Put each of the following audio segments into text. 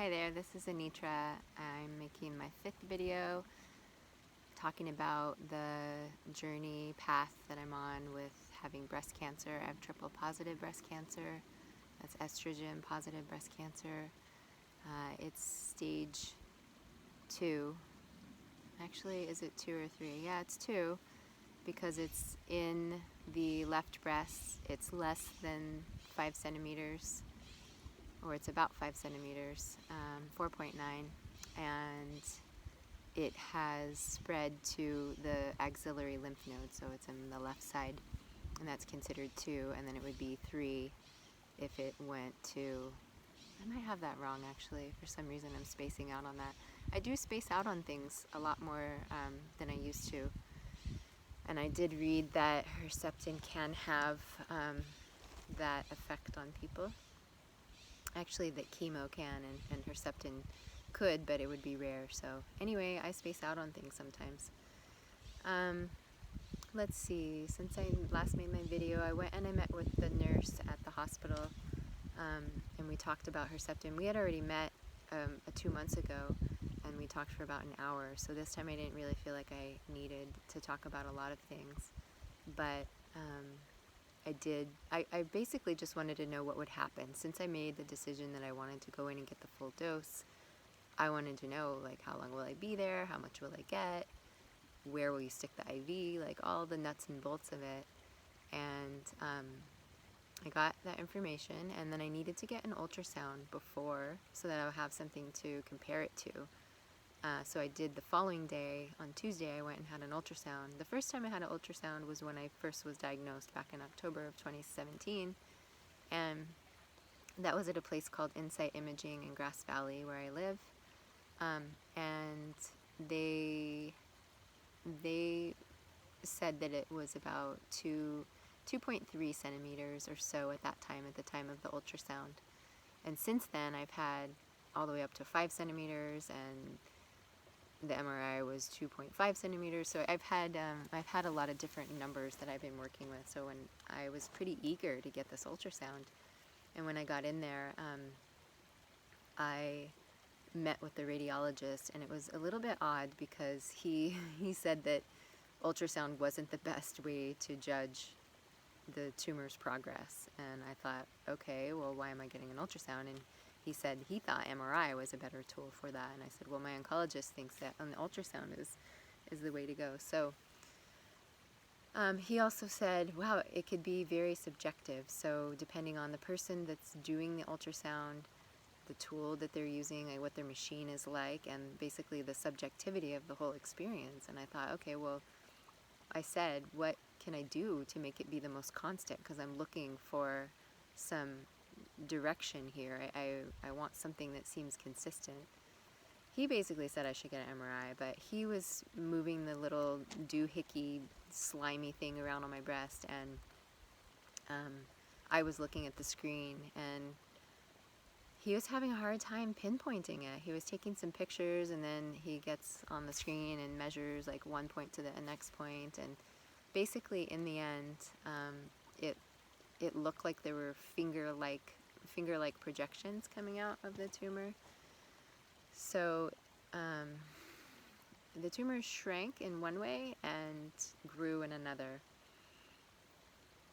Hi there, this is Anitra. I'm making my 5th video talking about the journey path that I'm on with having breast cancer. I have triple positive breast cancer. That's estrogen positive breast cancer. It's stage 2. Actually, is it 2 or 3? Yeah, it's 2 because it's in the left breast. It's less than 5 centimeters. Or it's about 5 centimeters, 4.9, and it has spread to the axillary lymph node, so it's in the left side, and that's considered 2, and then it would be 3 if it went to, I might have that wrong actually, for some reason I'm spacing out on that. I do space out on things a lot more than I used to, and I did read that Herceptin can have that effect on people. Actually, that chemo can, and Herceptin could, but it would be rare. So anyway, I space out on things sometimes. Let's see, since I last made my video, I went and I met with the nurse at the hospital, and we talked about Herceptin. We had already met 2 months ago, and we talked for about an hour, so this time I didn't really feel like I needed to talk about a lot of things, but I basically just wanted to know what would happen. Since I made the decision that I wanted to go in and get the full dose, I wanted to know, like, how long will I be there, how much will I get, where will you stick the IV, like all the nuts and bolts of it. And I got that information, and then I needed to get an ultrasound before so that I would have something to compare it to. So I did the following day. On Tuesday I went and had an ultrasound. The first time I had an ultrasound was when I first was diagnosed back in October of 2017, and that was at a place called Insight Imaging in Grass Valley where I live, and they said that it was about 2.3 centimeters or so at that time, at the time of the ultrasound. And since then I've had all the way up to 5 centimeters, and the MRI was 2.5 centimeters, so I've had a lot of different numbers that I've been working with. So when I was pretty eager to get this ultrasound, and when I got in there, I met with the radiologist, and it was a little bit odd because he said that ultrasound wasn't the best way to judge the tumor's progress, and I thought, okay, well, why am I getting an ultrasound? And he said he thought MRI was a better tool for that, and I said, well, my oncologist thinks that an ultrasound is the way to go. So he also said, wow, it could be very subjective, so depending on the person that's doing the ultrasound, the tool that they're using, and what their machine is like, and basically the subjectivity of the whole experience. And I thought, okay, well, I said, what can I do to make it be the most constant, because I'm looking for some direction here. I want something that seems consistent. He basically said I should get an MRI, but he was moving the little doohickey slimy thing around on my breast, and I was looking at the screen, and he was having a hard time pinpointing it. He was taking some pictures, and then he gets on the screen and measures like one point to the next point, and basically in the end it looked like there were finger-like projections coming out of the tumor. So the tumor shrank in one way and grew in another.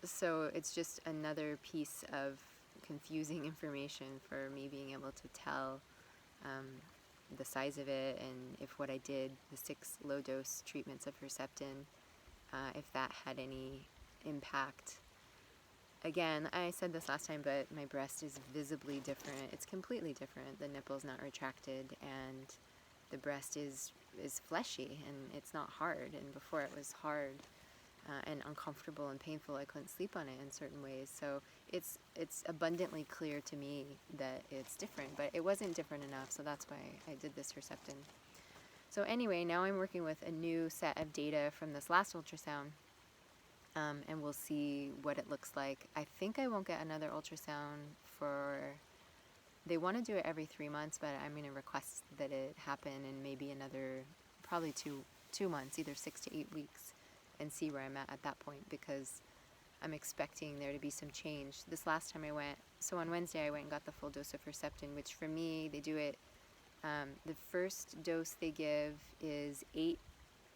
So it's just another piece of confusing information for me being able to tell the size of it, and if what I did, the 6 low-dose treatments of Herceptin, if that had any impact. Again, I said this last time, but my breast is visibly different. It's completely different. The nipple's not retracted, and the breast is fleshy, and it's not hard. And before it was hard and uncomfortable and painful. I couldn't sleep on it in certain ways. So it's abundantly clear to me that it's different, but it wasn't different enough, so that's why I did this Herceptin. So anyway, now I'm working with a new set of data from this last ultrasound, and we'll see what it looks like. I think I won't get another ultrasound they want to do it every 3 months, but I'm going to request that it happen in maybe another, probably two months, either 6 to 8 weeks, and see where I'm at that point, because I'm expecting there to be some change. This last time I went, so on Wednesday I went and got the full dose of Herceptin, which for me, they do it, the first dose they give is 8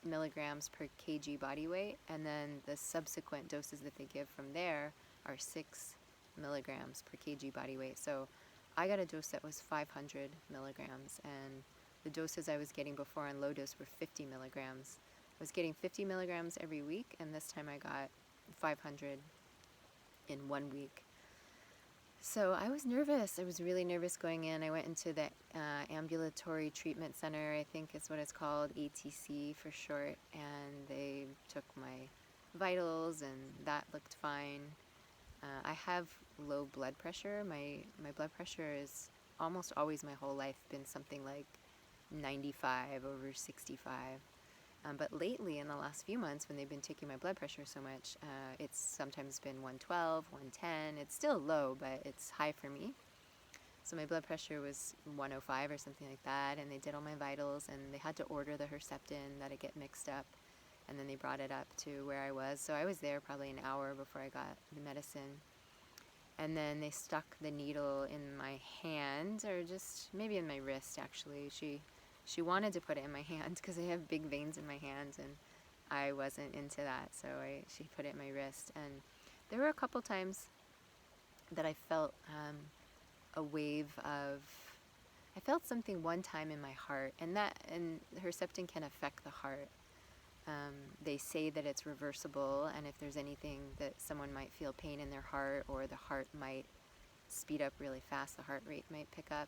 milligrams per kg body weight, and then the subsequent doses that they give from there are 6 milligrams per kg body weight. So I got a dose that was 500 milligrams, and the doses I was getting before on low dose were 50 milligrams. I was getting 50 milligrams every week, and this time I got 500 in 1 week. So I was nervous. I was really nervous going in. I went into the Ambulatory Treatment Center, I think is what it's called, ATC for short, and they took my vitals, and that looked fine. I have low blood pressure. My blood pressure is almost always my whole life been something like 95 over 65. But lately, in the last few months, when they've been taking my blood pressure so much, it's sometimes been 112, 110. It's still low, but it's high for me. So my blood pressure was 105 or something like that, and they did all my vitals, and they had to order the Herceptin that it get mixed up, and then they brought it up to where I was. So I was there probably an hour before I got the medicine. And then they stuck the needle in my hand, or just maybe in my wrist, actually. She wanted to put it in my hand because I have big veins in my hands, and I wasn't into that, so she put it in my wrist. And there were a couple times that I felt a wave of, I felt something one time in my heart, and Herceptin can affect the heart. They say that it's reversible, and if there's anything that someone might feel pain in their heart, or the heart might speed up really fast, the heart rate might pick up.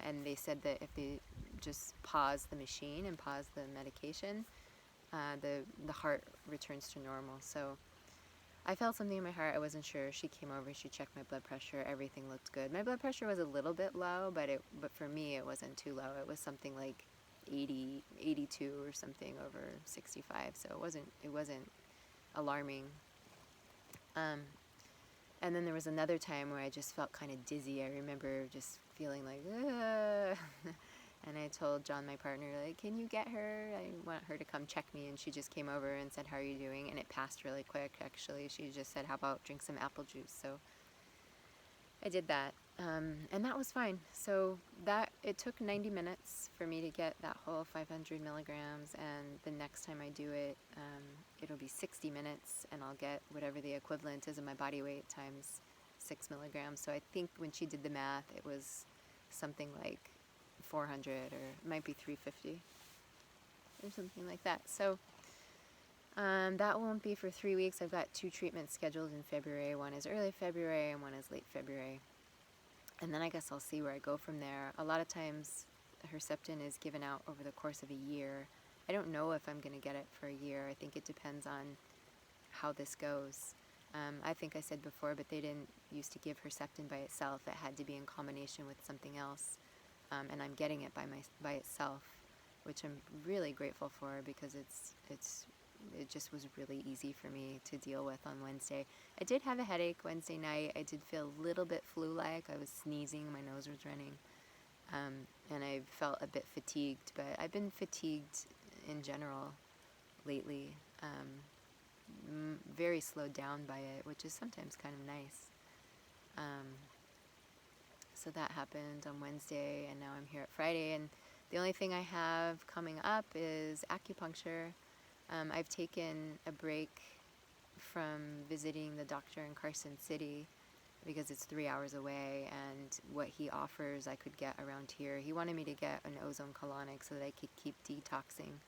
And they said that if they just pause the machine and pause the medication, the heart returns to normal. So I felt something in my heart. I wasn't sure. She came over. She checked my blood pressure. Everything looked good. My blood pressure was a little bit low, but for me it wasn't too low. It was something like 80, 82 or something over 65. So it wasn't alarming. And then there was another time where I just felt kind of dizzy. I remember just feeling like, ugh. And I told John, my partner, like, can you get her? I want her to come check me. And she just came over and said, how are you doing? And it passed really quick, actually. She just said, how about drink some apple juice? So I did that. And that was fine. So it took 90 minutes for me to get that whole 500 milligrams. And the next time I do it, it'll be 60 minutes, and I'll get whatever the equivalent is of my body weight times 6 milligrams. So I think when she did the math, it was something like 400, or it might be 350 or something like that. So that won't be for 3 weeks. I've got 2 treatments scheduled in February. One is early February and one is late February. And then I guess I'll see where I go from there. A lot of times Herceptin is given out over the course of a year. I don't know if I'm going to get it for a year. I think it depends on how this goes. I think I said before, but they didn't used to give Herceptin by itself. It had to be in combination with something else. And I'm getting it by itself, which I'm really grateful for, because it just was really easy for me to deal with on Wednesday. I did have a headache Wednesday night. I did feel a little bit flu-like. I was sneezing. My nose was running. And I felt a bit fatigued, but I've been fatigued in general lately. Very slowed down by it, which is sometimes kind of nice. So that happened on Wednesday, and now I'm here at Friday, and the only thing I have coming up is acupuncture. I've taken a break from visiting the doctor in Carson City because it's 3 hours away, and what he offers I could get around here. He wanted me to get an ozone colonic so that I could keep detoxing,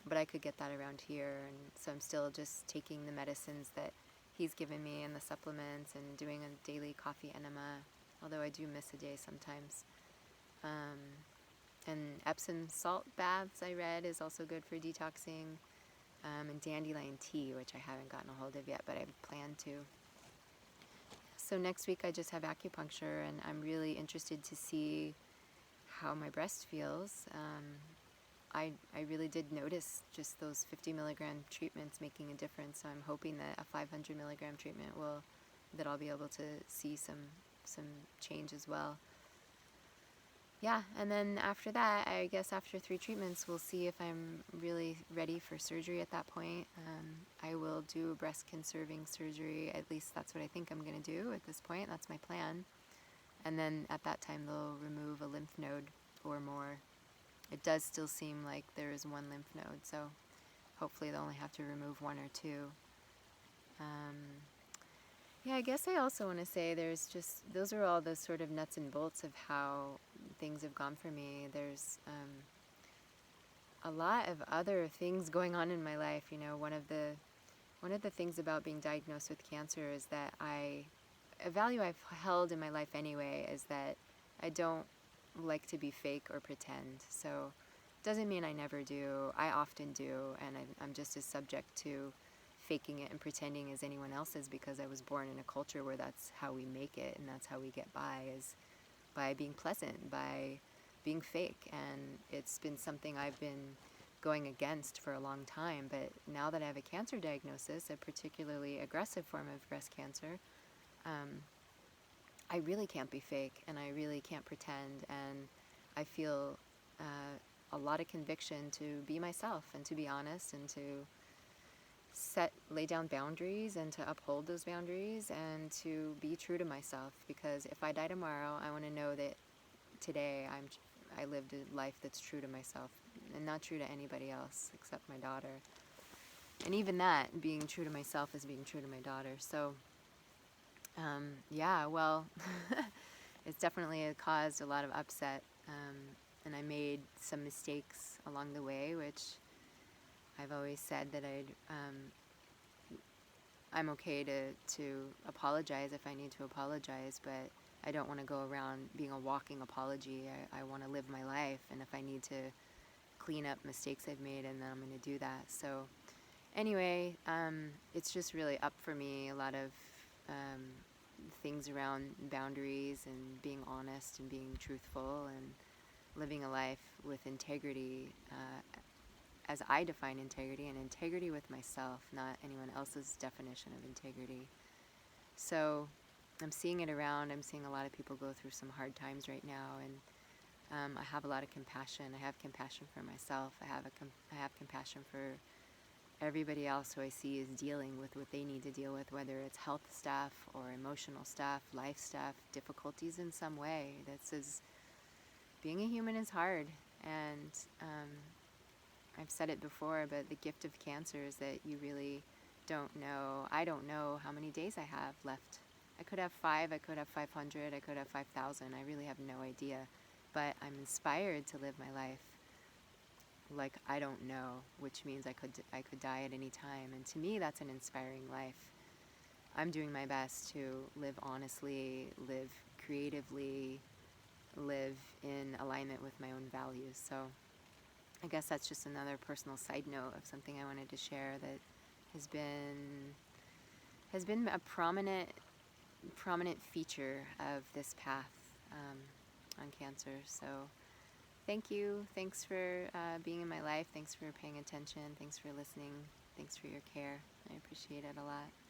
but I could get that around here, and so I'm still just taking the medicines that he's given me and the supplements, and doing a daily coffee enema, although I do miss a day sometimes. And Epsom salt baths, I read, is also good for detoxing, and dandelion tea, which I haven't gotten a hold of yet, but I plan to. So next week I just have acupuncture, and I'm really interested to see how my breast feels. I really did notice just those 50 milligram treatments making a difference, so I'm hoping that a 500 milligram treatment that I'll be able to see some change as well. yeah, and then after that, I guess after 3 treatments, we'll see if I'm really ready for surgery at that point. I will do a breast conserving surgery. At least that's what I think I'm going to do at this point. That's my plan. And then at that time, they'll remove a lymph node or more. It does still seem like there is 1 lymph node, so hopefully they'll only have to remove 1 or 2. Yeah, I guess I also want to say those are all the sort of nuts and bolts of how things have gone for me. There's a lot of other things going on in my life. You know, one of the things about being diagnosed with cancer is that a value I've held in my life anyway is that I don't like to be fake or pretend. So it doesn't mean I never do. I often do, and I'm just as subject to faking it and pretending as anyone else is, because I was born in a culture where that's how we make it and that's how we get by, is by being pleasant, by being fake. And it's been something I've been going against for a long time. But now that I have a cancer diagnosis, a particularly aggressive form of breast cancer, I really can't be fake and I really can't pretend. And I feel a lot of conviction to be myself and to be honest and to lay down boundaries and to uphold those boundaries and to be true to myself. Because if I die tomorrow, I want to know that today I lived a life that's true to myself and not true to anybody else except my daughter. And even that, being true to myself, is being true to my daughter. So yeah, well, it's definitely caused a lot of upset, and I made some mistakes along the way, which I've always said that I'm okay to apologize if I need to apologize, but I don't want to go around being a walking apology. I want to live my life, and if I need to clean up mistakes I've made, and then I'm going to do that. So anyway, it's just really up for me, a lot of things around boundaries and being honest and being truthful and living a life with integrity, as I define integrity, and integrity with myself, not anyone else's definition of integrity. So I'm seeing it around. I'm seeing a lot of people go through some hard times right now, and I have a lot of compassion. I have compassion for myself. I have compassion for everybody else who I see is dealing with what they need to deal with, whether it's health stuff or emotional stuff, life stuff, difficulties in some way. Being a human is hard, and I've said it before, but the gift of cancer is that you really don't know. I don't know how many days I have left. I could have 5, I could have 500, I could have 5,000. I really have no idea. But I'm inspired to live my life like I don't know, which means I could die at any time. And to me, that's an inspiring life. I'm doing my best to live honestly, live creatively, live in alignment with my own values. So I guess that's just another personal side note of something I wanted to share that has been a prominent feature of this path on cancer. So thank you. Thanks for being in my life. Thanks for paying attention. Thanks for listening. Thanks for your care. I appreciate it a lot.